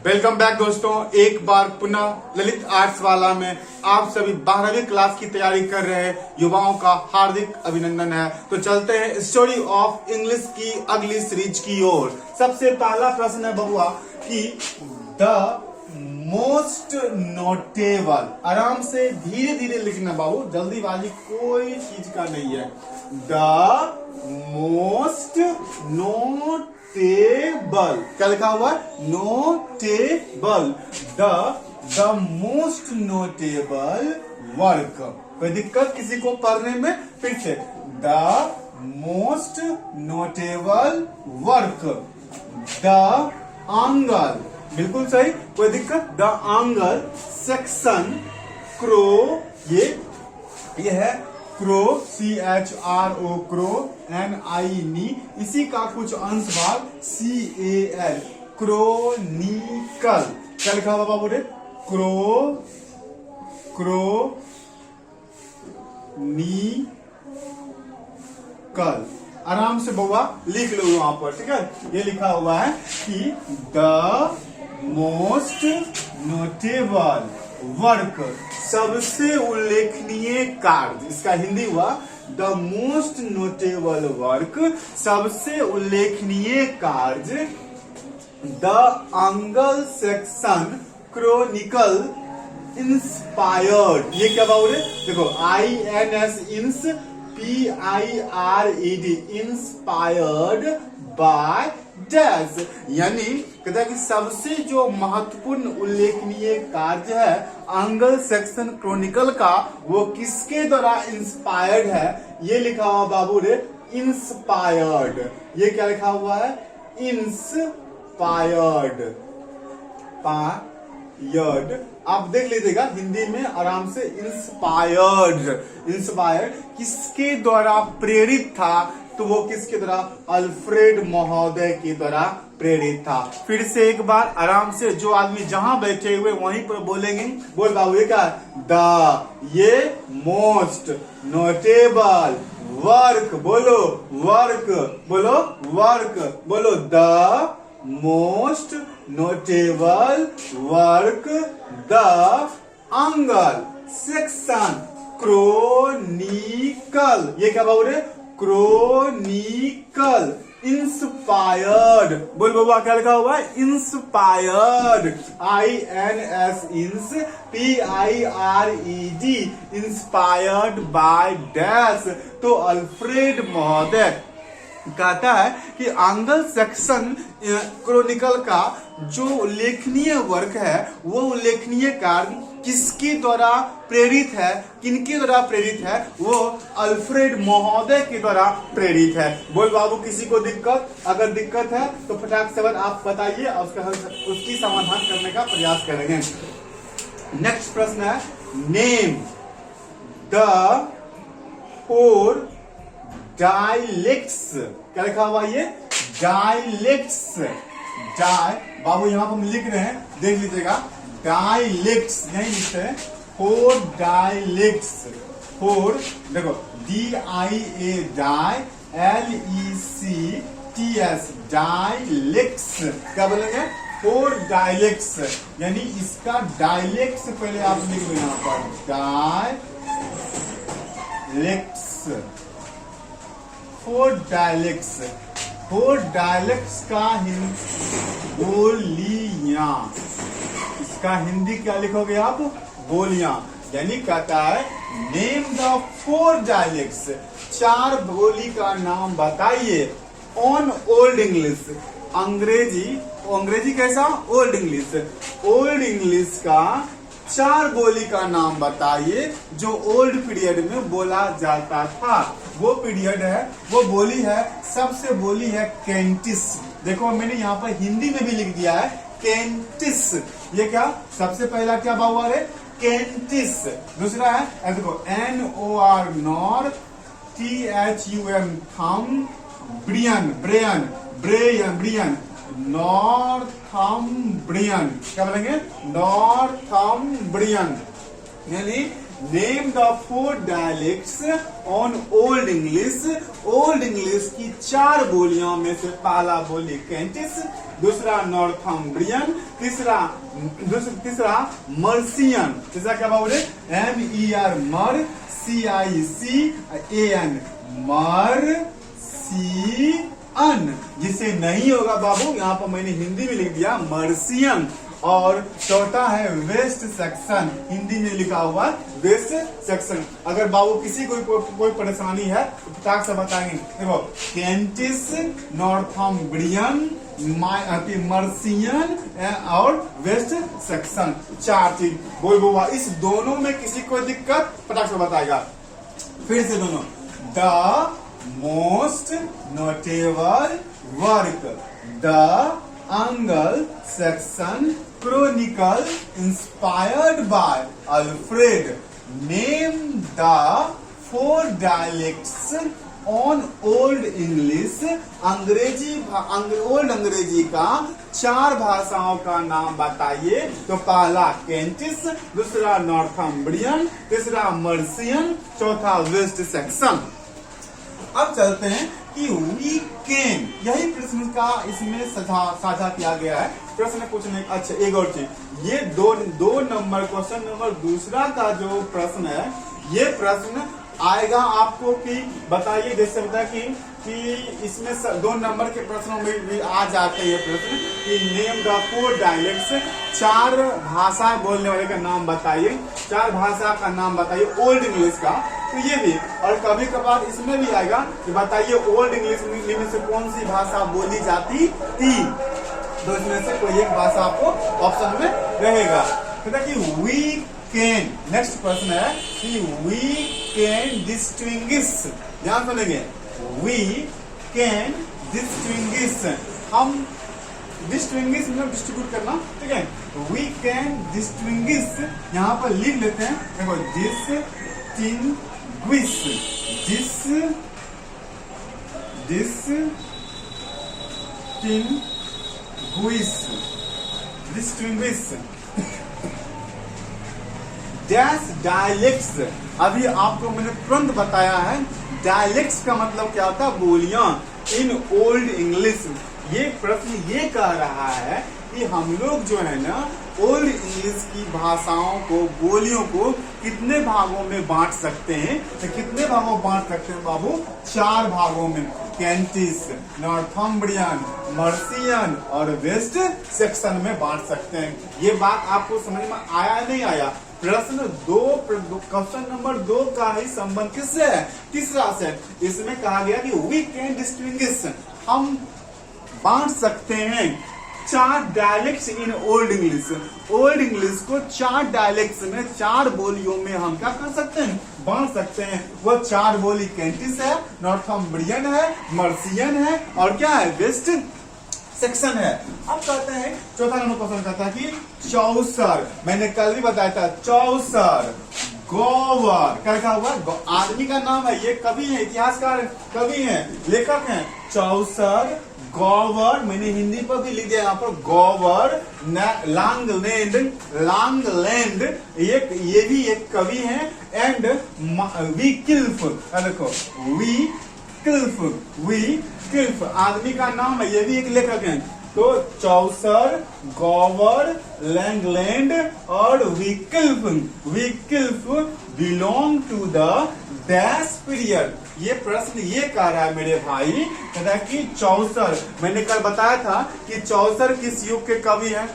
Welcome back दोस्तों, एक बार पुनः ललित आर्ट्स वाला में आप सभी 12वीं क्लास की तैयारी कर रहे युवाओं का हार्दिक अभिनंदन है। तो चलते हैं स्टोरी ऑफ इंग्लिश की अगली सीरीज की ओर। सबसे पहला प्रश्न है बबुआ कि द मोस्ट नोटेबल, आराम से धीरे धीरे लिखना बाबू, जल्दीबाजी कोई चीज का नहीं है। द मोस्ट नोटेबल, क्या लिखा हुआ है? Notable, the most notable work. कोई दिक्कत किसी को पढ़ने में? फिर से, the most notable work, the angle, बिल्कुल सही, कोई दिक्कत? द एंगल सेक्शन क्रो, ये है क्रो, CHRO क्रो, NI, इसी का कुछ अंश भाग CAL, क्रोनिकल। क्या लिखा हुआ बाबू रे? क्रोनिकल। आराम से बउआ लिख लो वहां पर, ठीक है? ये लिखा हुआ है कि द मोस्ट नोटेबल वर्क, सबसे उल्लेखनीय कार्य। इसका हिंदी हुआ द मोस्ट नोटेबल वर्क, सबसे उल्लेखनीय कार्य। The angle section chronicle inspired, ये क्या बाबू रे? देखो INS इंस, PIRED, इंस्पायर्ड बाय डैश, यानी कहता है कि सबसे जो महत्वपूर्ण उल्लेखनीय कार्य है एंगल सेक्शन क्रोनिकल का, वो किसके द्वारा इंस्पायर्ड है? ये लिखा हुआ बाबू रे इंस्पायर्ड। ये क्या लिखा हुआ है? इंस्पायर्ड, पायर्ड। आप देख लीजिएगा हिंदी में आराम से, इंस्पायर्ड। इंस्पायर्ड किसके द्वारा प्रेरित था? तो वो किसके द्वारा? अल्फ्रेड महोदय के द्वारा प्रेरित था। फिर से एक बार आराम से, जो आदमी जहां बैठे हुए वहीं पर बोलेंगे। बोल बाबू, ये क्या? द, ये मोस्ट नोटेबल वर्क, बोलो वर्क, बोलो वर्क, बोलो the most notable work, the angle section chronicle. ये क्या बाबू रे? Chronicle inspired. बोल बाबा, क्या लिखा हुआ है? इंस्पायर्ड, INS इंस, PIRED, इंस्पायर्ड बाय डैश। तो अल्फ्रेड महोदय कहता है कि एंगल सेक्शन क्रोनिकल का जो उल्लेखनीय वर्क है, वो उल्लेखनीय कार्य किसके द्वारा प्रेरित है? किनके द्वारा प्रेरित है? वो अल्फ्रेड महोदय के द्वारा प्रेरित है। बोल बाबू, किसी को दिक्कत? अगर दिक्कत है तो फटाक से आप बताइए और उसकी समाधान करने का प्रयास करेंगे। नेक्स्ट प्रश्न है, नेम द 4 डायलेक्ट्स। क्या लिखा हुआ? ये डायलेक्ट्स, बाबू यहाँ पर हम लिख रहे हैं, देख लीजिएगा। डायलेक्ट्स नहीं लिखते हैं, 4 डायलेक्ट्स। 4, देखो DIA, डाई, LECTS, डायलेक्ट्स। क्या बोलेंगे? 4 डायलेक्ट्स, यानी इसका डायलेक्ट्स पहले आप लिख लो यहाँ पर, डायलेक्ट्स, 4 डायलेक्ट्स। 4 डायलेक्ट्स का बोलियां, इसका हिंदी क्या लिखोगे आप? बोलियां। यानी कहता है नेम द 4 डायलेक्ट्स, 4 बोली का नाम बताइए ऑन ओल्ड इंग्लिश। अंग्रेजी कैसा? Old English. ओल्ड इंग्लिश का 4 बोली का नाम बताइए जो ओल्ड पीरियड में बोला जाता था। वो पीरियड है, वो बोली है, सबसे बोली है कैंटिस। देखो मैंने यहाँ पर हिंदी में भी लिख दिया है कैंटिस। ये क्या? सबसे पहला क्या बाबू है? कैंटिस। दूसरा है, देखो NOR, नॉर, THUM, थम, ब्रियन, नॉर्थम्ब्रियन। क्या बोलेंगे? नॉर्थम्ब्रियन, यानी name the 4 dialects on old English. Old English की 4 बोलियों में से पहला बोली कैंटिस, दूसरा नॉर्थम्ब्रियन, तीसरा मर्सियन, तीसरा क्या बोले MER मर CICAN मर्सियन, जिसे नहीं होगा बाबू यहाँ पर मैंने हिंदी में लिख दिया मर्सियन। और चौथा है वेस्ट सेक्शन, हिंदी में लिखा हुआ वेस्ट सेक्शन। अगर बाबू किसी को कोई परेशानी है तो फटाक से बताएंगे। देखो कैंटिस, नॉर्थम्ब्रियन, मर्सियन और वेस्ट सेक्शन, 4 चीज बोल बोला। इस दोनों में किसी को दिक्कत फटाक से बताएगा। फिर से दोनों, the most notable work, the Anglo-Saxon Chronicle inspired by Alfred, name the 4 dialects on Old English। Old अंग्रेजी का 4 भाषाओं का नाम बताइए। तो पहला कैंटिस, दूसरा नॉर्थम्ब्रियन, तीसरा मर्सियन, चौथा वेस्ट सेक्शन। अब चलते हैं कि वी कैन, यही प्रश्न का इसमें साझा किया गया है। प्रश्न पूछने अच्छा एक और चीज, ये दो नंबर क्वेश्चन नंबर दूसरा का जो प्रश्न है, ये प्रश्न आएगा आपको कि बताइए, जैसे होता है कि इसमें 2 नंबर के प्रश्नों में भी आ जाते हैं प्रश्न कि नेम द 4 डायलेक्ट्स, 4 भाषा बोलने वाले का नाम बताइए, 4 भाषा का नाम बताइए ओल्ड इंग्लिश का। तो ये भी, और कभी कभार इसमें भी आएगा कि बताइए ओल्ड इंग्लिश में से कौन सी भाषा बोली जाती थी। तो इसमें से कोई एक भाषा आपको ऑप्शन में रहेगा। तो देखिए वी कैन, नेक्स्ट प्रश्न है कि वी कैन डिस्टिंग्विश, ध्यान सुनेंगे, वी कैन डिस्टिंग्विश, हम डिस्टिंग्विश मतलब डिस्ट्रीब्यूट करना, ठीक है। वी कैन डिस्टिंग्विश यहाँ पर लिख लेते हैं, देखो डिस्टिंग्विश डैश डायलेक्ट्स। अभी आपको मैंने तुरंत बताया है डायलेक्ट्स का मतलब क्या होता है, बोलियां इन ओल्ड इंग्लिश। ये प्रश्न ये कह रहा है कि हम लोग जो है ना ओल्ड इंग्लिश की भाषाओं को, बोलियों को कितने भागों में बांट सकते हैं। तो कितने भागों में बांट सकते हैं बाबू, 4 भागों में, कैंटिस, नॉर्थम्ब्रियन, मर्सियन और वेस्ट सेक्शन में बांट सकते हैं। ये बात आपको समझ में आया नहीं आया। प्रश्न 2 क्वेश्चन नंबर 2 का ही संबंध किससे है, तीसरा से। इसमें कहा गया कि वी कैन डिस्टिंग्विश, हम बांट सकते हैं 4 dialects in old English. Old English को 4 डायलेक्ट्स में, 4 बोलियों में हम क्या कर सकते हैं, बांट सकते हैं। वो 4 बोली कैंटिस है, नॉर्थम्ब्रियन है, मर्सियन है और क्या है, वेस्ट सेक्शन है। अब कहते हैं चौथा नंबर क्वेश्चन कहता है कि चौसर, मैंने कल भी बताया था, चौसर गोवर क्या हुआ, आदमी का नाम है, ये कवि है, इतिहासकार कवि है, लेखक है। चौसर गोवर, मैंने हिंदी पर भी लिख दिया यहाँ पर, गोवर लॉन्गलैंड, ये भी एक कवि है। एंड विकिल्फ, देखो विकिल्फ आदमी का नाम है, ये भी एक लेखक है। तो चौसर, गोवर, लैंगलैंड और Wycliffe belong to the dash period. ये प्रश्न ये कह रहा है मेरे भाई, कहता है कि चौसर, मैंने कल बताया था कि चौसर किस युग के कवि हैं,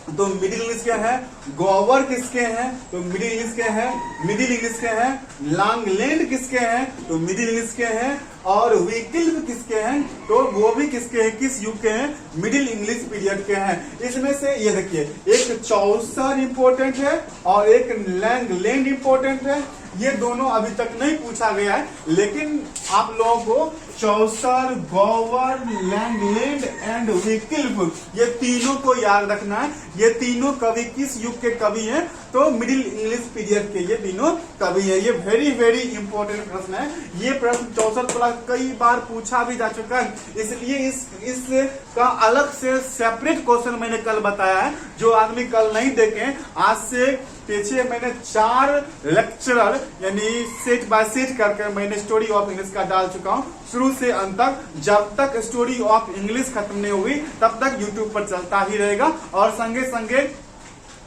तो मिडिल इंग्लिश के हैं। गोवर किसके हैं, तो मिडिल इंग्लिश के हैं। लॉन्गलैंड किसके हैं, तो मिडिल इंग्लिश के हैं। और विकिल्फ किसके हैं, तो वो भी किसके हैं, किस युग के हैं, मिडिल इंग्लिश पीरियड के हैं। इसमें से ये देखिए, एक चौसर इंपोर्टेंट है और एक लॉन्गलैंड इंपोर्टेंट है। ये दोनों अभी तक नहीं पूछा गया है, लेकिन आप लोगों को चौसर, गौवर, लैंगलैंड एंड विक्लिफ, ये तीनों को याद रखना है। ये तीनों कवि किस युग के कवि हैं? तो मिडिल इंग्लिश पीरियड के ये तीनों कवि है। ये वेरी वेरी इंपॉर्टेंट प्रश्न है। ये प्रश्न 64 क्लास कई बार पूछा भी जा चुका है, इसलिए इस का अलग से सेपरेट क्वेश्चन मैंने कल बताया है। जो आदमी कल नहीं देखे, आज से पीछे मैंने 4 लेक्चरर यानी सेट बाय सेट करके मैंने स्टोरी ऑफ इंग्लिश का डाल चुका हूँ, शुरू से अंत तक। जब तक स्टोरी ऑफ इंग्लिश खत्म नहीं हुई तब तक यूट्यूब पर चलता ही रहेगा। और संगे संगे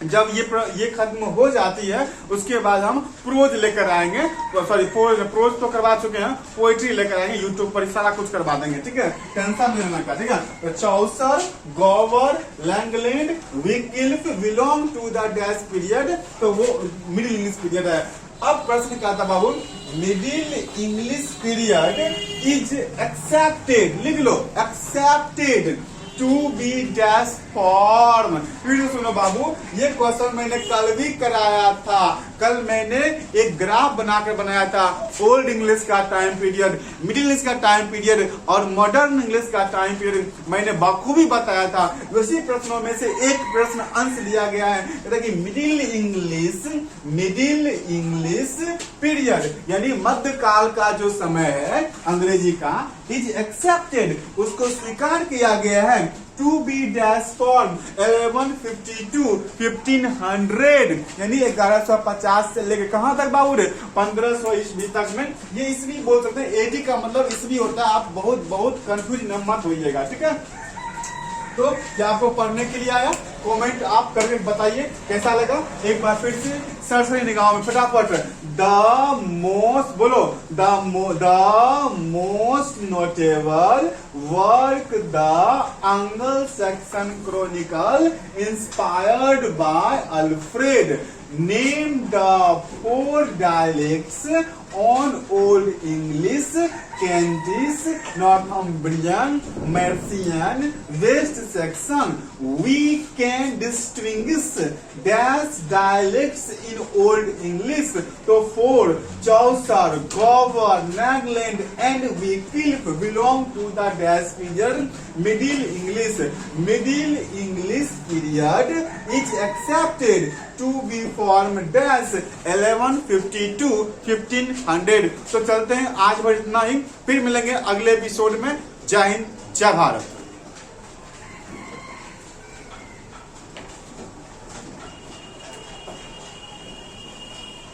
जब ये खत्म हो जाती है उसके बाद हम प्रोज लेकर आएंगे, सॉरी प्रोज तो करवा चुके हैं, पोएट्री लेकर आएंगे, यूट्यूब पर सारा कुछ करवा देंगे, ठीक है, टेंशन नहीं लेना का, ठीक है। तो Chaucer, Gower, Langland, Wycliffe belong to the dash period, तो वो मिडिल इंग्लिश पीरियड है। अब प्रश्न क्या था बाबू? Middle English period is accepted, लिख लो, accepted to be dash form. फिर सुनो बाबू, ये क्वेश्चन मैंने कल भी कराया था। कल मैंने एक ग्राफ बनाकर बनाया था, ओल्ड इंग्लिश का टाइम पीरियड, मिडिल इंग्लिश का टाइम पीरियड और मॉडर्न इंग्लिश का टाइम पीरियड मैंने बखूबी बताया था। उसी प्रश्नों में से एक प्रश्न अंश लिया गया है, कहता कि मिडिल इंग्लिश पीरियड यानी मध्यकाल का जो समय है अंग्रेजी का, इज एक्सेप्टेड, उसको स्वीकार किया गया है टू बी डैश फॉर्म 1152 1500 यानी 1150 से लेकर कहां तक बाबू? 1500 ईस्वी तक में। ये ईस्वी बोल सकते हैं, 80 का मतलब ईस्वी होता है। आप बहुत कंफ्यूज मत होइएगा, ठीक है। तो क्या आपको पढ़ने के लिए आया? कमेंट आप करके बताइए कैसा लगा। एक बार फिर से सरसरी निगाहों में फटाफट द मोस्ट बोलो, the most notable work the angle section Chronicle inspired by Alfred, name the 4 dialects on Old English, Kentish, Northumbrian, Mercian, West section. We can distinguish dash dialects in Old English. तो 4 Chaucer, Gower, Langland and Wycliffe belong to the dash period, Middle English. Middle English period is accepted to be formed dash 1152 1500। तो चलते हैं, आज भर इतना ही, फिर मिलेंगे अगले एपिसोड में। जय हिंद, जय भारत।